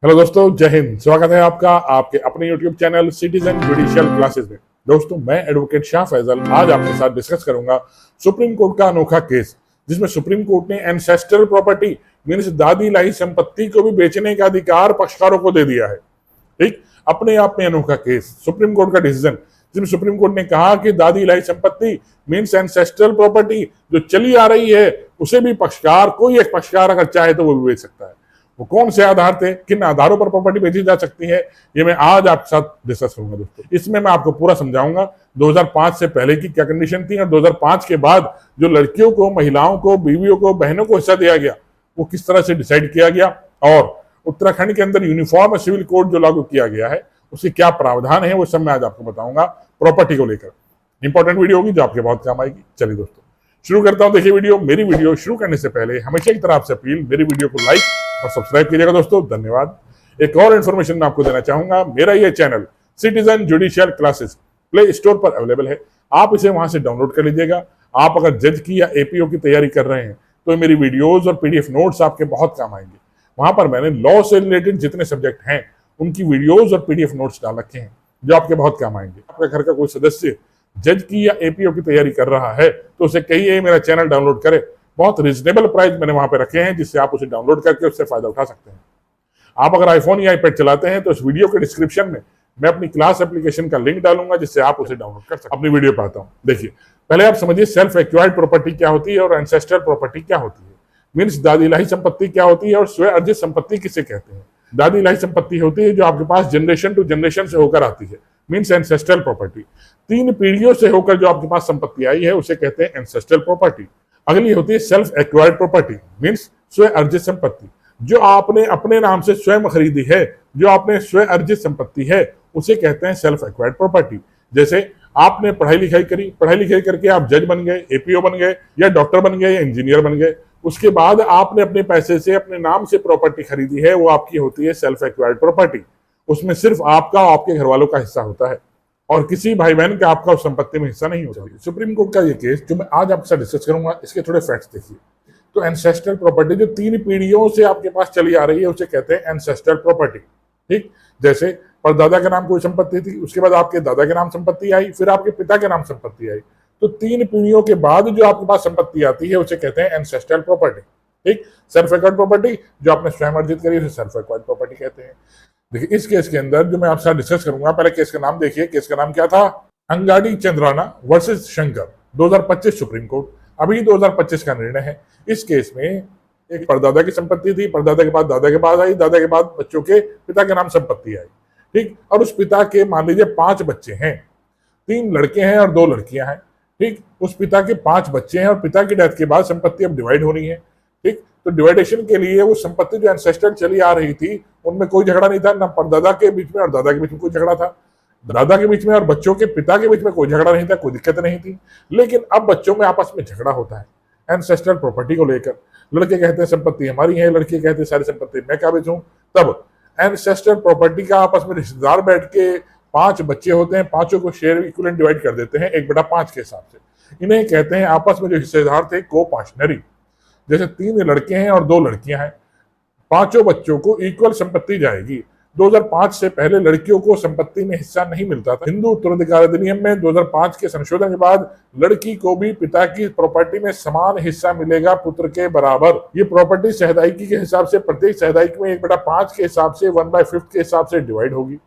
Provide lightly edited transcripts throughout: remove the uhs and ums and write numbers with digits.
Hello दोस्तों, जय हिंद। स्वागत है आपका आपके अपने YouTube channel citizen judicial classes में। दोस्तों, मैं एडवोकेट शाह फैजल आज आपके साथ डिस्कस करूंगा सुप्रीम कोर्ट का अनोखा केस, जिसमें सुप्रीम कोर्ट ने एंसेस्ट्रल प्रॉपर्टी मींस दादी लाई संपत्ति को भी बेचने का अधिकार पक्षकारों को दे दिया है। ठीक, अपने आप में अनोखा केस, सुप्रीम कोर्ट का डिसीजन, जिसमें सुप्रीम कोर्ट ने कहा कि दादी लाई संपत्ति मींस एंसेस्ट्रल प्रॉपर्टी जो चली आ रही है उसे भी पक्षकार, कोई एक पक्षकार अगर चाहे तो वो भी बेच सकता है। वो कौन से आधार थे, किन आधारों पर प्रॉपर्टी बेची जा सकती है, ये मैं आज आपके साथ डिस्कस करूंगा। दोस्तों, इसमें मैं आपको पूरा समझाऊंगा 2005 से पहले की क्या कंडीशन थी और 2005 के बाद जो लड़कियों को, महिलाओं को, बीवियों को, बहनों को हिस्सा दिया गया वो किस तरह से डिसाइड किया गया, और उत्तराखंड के अंदर यूनिफॉर्म सिविल कोड जो लागू किया गया है उसके क्या प्रावधान है, वो सब मैं आज आपको बताऊंगा प्रॉपर्टी को लेकर। इंपॉर्टेंट वीडियो होगी जो आपके बहुत काम आएगी। चलिए दोस्तों शुरू करता हूं। देखिए मेरी वीडियो शुरू करने से पहले हमेशा की तरह आपसे अपील, मेरी वीडियो को लाइक और सब्सक्राइब कीजिएगा। दोस्तों धन्यवाद। एक और इन्फॉर्मेशन मैं आपको देना चाहूंगा, मेरा ये channel citizen judicial classes play store पर अवेलेबल है, आप इसे वहां से डाउनलोड कर लीजिएगा। आप अगर जज की या एपीओ की तैयारी कर रहे हैं तो मेरी वीडियोज और पीडीएफ नोट्स आपके बहुत काम आएंगे। वहां पर मैंने लॉ से रिलेटेड जितने सब्जेक्ट हैं उनकी वीडियोज और पीडीएफ नोट्स डाल रखे हैं जो आपके बहुत काम आएंगे। आपके घर का कोई सदस्य जज की या एपीओ की तैयारी कर रहा है तो उसे कहिए मेरा चैनल डाउनलोड करे। बहुत रिजनेबल प्राइस मैंने वहां पे रखे हैं जिससे आप उसे डाउनलोड करके उससे फायदा उठा सकते हैं। आप अगर आईफोन या आईपैड चलाते हैं तो इस वीडियो के डिस्क्रिप्शन में मैं अपनी क्लास एप्लीकेशन का लिंक डालूंगा जिससे आप उसे डाउनलोड कर सकते हैं। अपनी वीडियो पाता हूं। देखिए, पहले आप समझिए सेल्फ एक्वायर्ड प्रॉपर्टी क्या होती है और एंसेस्ट्रल प्रॉपर्टी क्या होती है। मीन्स दादी इलाही संपत्ति क्या होती है और स्वयं अर्जित संपत्ति किसे कहते हैं। दादी इलाही संपत्ति होती है जो आपके पास जनरेशन टू जनरेशन से होकर आती है, मीन्स एंसेस्ट्रल प्रॉपर्टी। 3 पीढ़ियों से होकर जो आपके पास संपत्ति आई है उसे कहते हैं एंसेस्ट्रल प्रॉपर्टी। अगली होती है सेल्फ एक्वायर्ड प्रॉपर्टी, मीन्स स्वयं अर्जित संपत्ति, जो आपने अपने नाम से स्वयं खरीदी है, जो आपने स्वयं अर्जित संपत्ति है उसे कहते हैं सेल्फ एक्वायर्ड प्रॉपर्टी। जैसे आपने पढ़ाई लिखाई करी, पढ़ाई लिखाई करके आप जज बन गए, एपीओ बन गए या डॉक्टर बन गए या इंजीनियर बन गए, उसके बाद आपने अपने पैसे से अपने नाम से प्रॉपर्टी खरीदी है, वो आपकी होती है सेल्फ एक्वायर्ड प्रॉपर्टी। उसमें सिर्फ आपका, आपके घर वालों का हिस्सा होता है और किसी भाई बहन का आपका उस संपत्ति में हिस्सा नहीं होता। सुप्रीम कोर्ट का ये केस जो मैं आज आपसे डिस्कस करूंगा, इसके थोड़े फैक्ट्स देखिए। तो एंसेस्ट्रल प्रॉपर्टी जो 3 पीढ़ियों से आपके पास चली आ रही है उसे कहते हैं एंसेस्ट्रल प्रॉपर्टी। ठीक, जैसे परदादा के नाम कोई संपत्ति थी, उसके बाद आपके दादा के नाम संपत्ति आई, फिर आपके पिता के नाम संपत्ति आई, तो 3 पीढ़ियों के बाद जो आपके पास संपत्ति आती है उसे कहते हैं एंसेस्ट्रल प्रॉपर्टी। ठीक, सेल्फ एक्वायर्ड प्रॉपर्टी जो आपने स्वयं अर्जित करी उसे सेल्फ एक्वायर्ड प्रॉपर्टी कहते हैं। देखिए, इस केस के अंदर जो मैं आपसे डिस्कस करूंगा, पहले केस का नाम देखिए। केस का नाम क्या था? Angadi Chandrana versus Shankar, 2025 Supreme Court. अभी 2025 का निर्णय है। इस केस में एक परदादा की संपत्ति थी, परदादा के बाद दादा के पास आई, दादा के बाद बच्चों के पिता के नाम संपत्ति आई। ठीक, और उस पिता के मान लीजिए 5 बच्चे हैं, 3 लड़के हैं और 2 लड़कियां हैं। ठीक, उस पिता के 5 बच्चे हैं और पिता की डेथ के बाद संपत्ति अब डिवाइड होनी है। ठीक, तो डिवाइडेशन के लिए वो संपत्ति जो एंसेस्ट्रल चली आ रही थी उनमें कोई झगड़ा नहीं था, ना परदादा के बीच में और दादा के बीच में कोई झगड़ा था, दादा के बीच में और बच्चों के पिता के बीच में कोई झगड़ा नहीं था, कोई दिक्कत नहीं थी। लेकिन अब बच्चों में आपस में झगड़ा होता है एंसेस्ट्रल प्रॉपर्टी को लेकर। लड़के कहते हैं संपत्ति हमारी है, लड़के कहते हैं सारी संपत्ति मैं क्या बेचूं। तब एंसेस्ट्रल प्रॉपर्टी का आपस में रिश्तेदार बैठ के, 5 बच्चे होते हैं, 5 को शेयर इक्वलेंट डिवाइड कर देते हैं 1/5 के हिसाब से। इन्हें कहते हैं आपस में जो हिस्सेदार थे को पार्टनरी। जैसे 3 लड़के हैं और 2 लड़कियां हैं, 5 बच्चों को इक्वल संपत्ति जाएगी। 2005 से पहले लड़कियों को संपत्ति में हिस्सा नहीं मिलता था। हिंदू उत्तराधिकार अधिनियम में 2005 के संशोधन के बाद लड़की को भी पिता की प्रॉपर्टी में समान हिस्सा मिलेगा पुत्र के बराबर। ये प्रॉपर्टी सहदायिकी के हिसाब से प्रत्येक सहदायिक में 1/5 के हिसाब से 1/5 के हिसाब से डिवाइड होगी।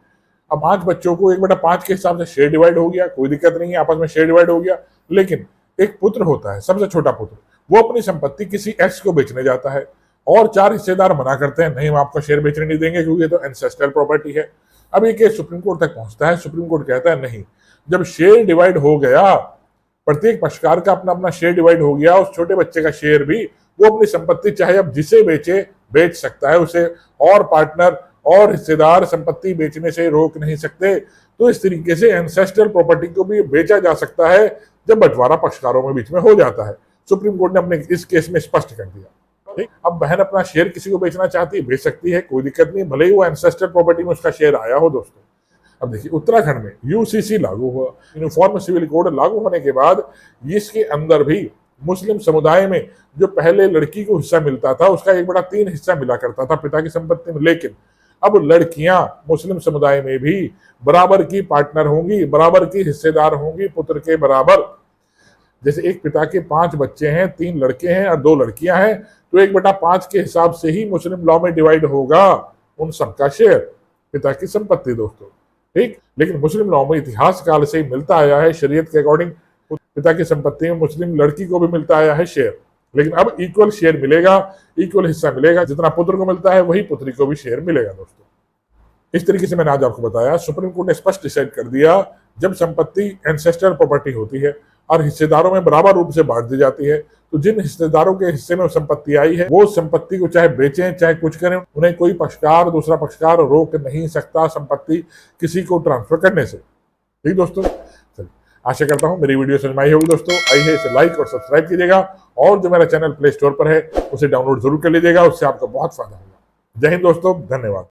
अब 5 बच्चों को 1/5 के हिसाब से शेयर डिवाइड हो गया, कोई दिक्कत नहीं है, आपस में शेयर डिवाइड हो गया। लेकिन एक पुत्र होता है, सबसे छोटा पुत्र, वो अपनी संपत्ति किसी एक्स को बेचने जाता है और 4 हिस्सेदार मना करते हैं, नहीं हम आपका शेयर बेचने नहीं देंगे क्योंकि ये तो एंसेस्ट्रल प्रॉपर्टी है। अब ये केस सुप्रीम कोर्ट तक पहुंचता है। सुप्रीम कोर्ट कहता है नहीं, जब शेयर डिवाइड हो गया, प्रत्येक पक्षकार का अपना अपना शेयर डिवाइड हो गया, उस छोटे बच्चे का शेयर भी वो अपनी संपत्ति चाहे अब जिसे बेचे बेच सकता है, उसे और पार्टनर और हिस्सेदार संपत्ति बेचने से रोक नहीं सकते। तो इस तरीके से एंसेस्ट्रल प्रॉपर्टी को भी बेचा जा सकता है जब बंटवारा पक्षकारों में बीच में हो जाता है। सुप्रीम कोर्ट ने अपने इस केस में स्पष्ट कर दिया। ठीक, अब बहन अपना शेयर किसी को बेचना चाहती है, बेच सकती है, कोई दिक्कत नहीं, भले ही वो एंसेस्ट्रल प्रॉपर्टी में उसका शेयर आया हो। दोस्तों, अब देखिए, उत्तराखंड में यूसीसी लागू हुआ, यूनिफॉर्म सिविल कोड लागू होने के बाद इसके अंदर भी मुस्लिम समुदाय में जो पहले लड़की को हिस्सा मिलता था उसका 1/3 हिस्सा मिला करता था पिता की संपत्ति में। लेकिन अब लड़कियां मुस्लिम समुदाय में भी बराबर की पार्टनर होंगी, बराबर की हिस्सेदार होंगी, पुत्र के बराबर। जैसे एक पिता के 5 बच्चे हैं, 3 लड़के हैं और 2 लड़कियां हैं, तो 1/5 के हिसाब से ही मुस्लिम लॉ में डिवाइड होगा उन सबका शेयर, पिता की संपत्ति दोस्तों। ठीक, लेकिन मुस्लिम लॉ में इतिहास काल से ही मिलता आया है, शरीयत के अकॉर्डिंग पिता की संपत्ति में मुस्लिम लड़की को भी मिलता आया है शेयर, लेकिन अब इक्वल शेयर मिलेगा, इक्वल हिस्सा मिलेगा। जितना पुत्र को मिलता है वही पुत्री को भी शेयर मिलेगा दोस्तों। इस तरीके से मैंने आज आपको बताया, सुप्रीम कोर्ट ने स्पष्ट डिसाइड कर दिया, जब संपत्ति एंसेस्टर प्रॉपर्टी होती है और हिस्सेदारों में बराबर रूप से बांट दी जाती है, तो जिन हिस्सेदारों के हिस्से में संपत्ति आई है वो संपत्ति को चाहे बेचें चाहे कुछ करें, उन्हें कोई पक्षकार दूसरा पक्षकार रोक नहीं सकता संपत्ति किसी को ट्रांसफर करने से। ठीक दोस्तों, चलिए आशा करता हूं मेरी वीडियो समझ में आई होगी दोस्तों। आइए इसे लाइक और सब्सक्राइब कीजिएगा, और जो मेरा चैनल प्ले स्टोर पर है उसे डाउनलोड जरूर कर लीजिएगा, उससे आपको बहुत फायदा होगा। जय हिंद दोस्तों, धन्यवाद।